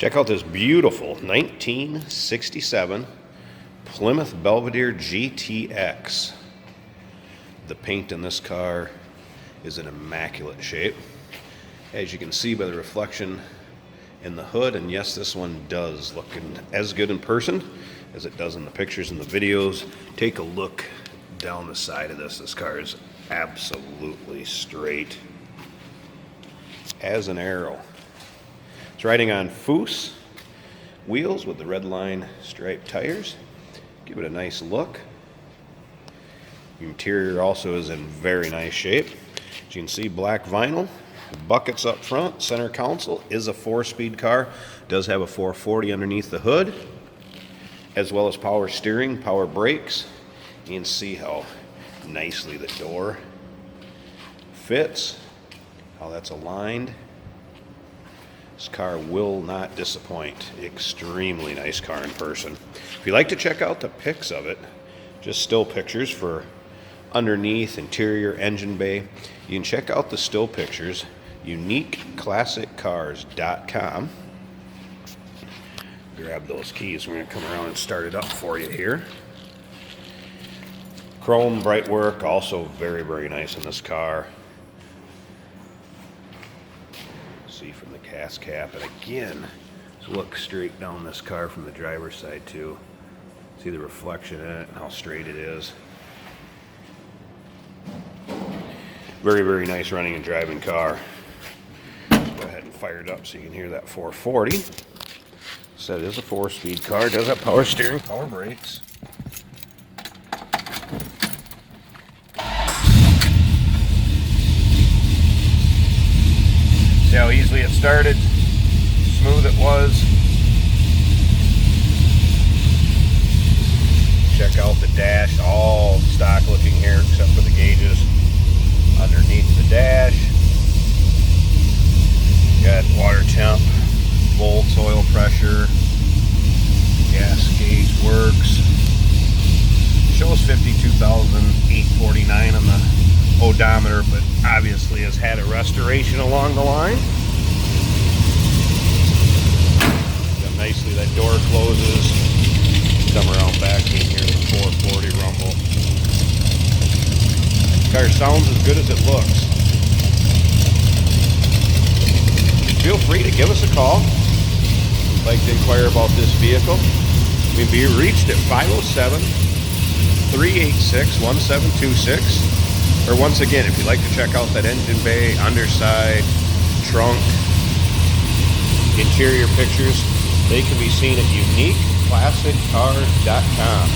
Check out this beautiful 1967 Plymouth Belvedere GTX. The paint in this car is in immaculate shape, as you can see by the reflection in the hood. And yes, this one does look as good in person as it does in the pictures and the videos. Take a look down the side of this. This car is absolutely straight as an arrow. It's riding on Foose wheels with the red line striped tires. Give it a nice look. The interior also is in very nice shape. As you can see, black vinyl, buckets up front, center console. Is a 4-speed car. Does have a 440 underneath the hood, as well as power steering, power brakes. You can see how nicely the door fits, how that's aligned. This car will not disappoint. Extremely nice car in person. If you'd like to check out the pics of it, just still pictures for underneath, interior, engine bay, you can check out the still pictures, uniqueclassiccars.com. Grab those keys. We're going to come around and start it up for you here. Chrome bright work, also very, very nice in this car. See from the gas cap, and again, look straight down this car from the driver's side too. See the reflection in it and how straight it is. Very, very nice running and driving car. Let's go ahead and fire it up so you can hear that 440. Said it is a 4-speed car. Does have power steering, power brakes. See how easily it started, smooth it was. Check out the dash, all stock looking here except for the gauges underneath the dash. Got water temp, volts, oil pressure, gas gauge works. Shows 52,849 on the odometer, but obviously has had a restoration along the line. Got nicely, that door closes. Come around back, you can hear the 440 rumble. Car sounds as good as it looks. Feel free to give us a call if you'd like to inquire about this vehicle. We can be reached at 507-386-1726. Or once again, if you'd like to check out that engine bay, underside, trunk, interior pictures, they can be seen at uniqueclassiccars.com.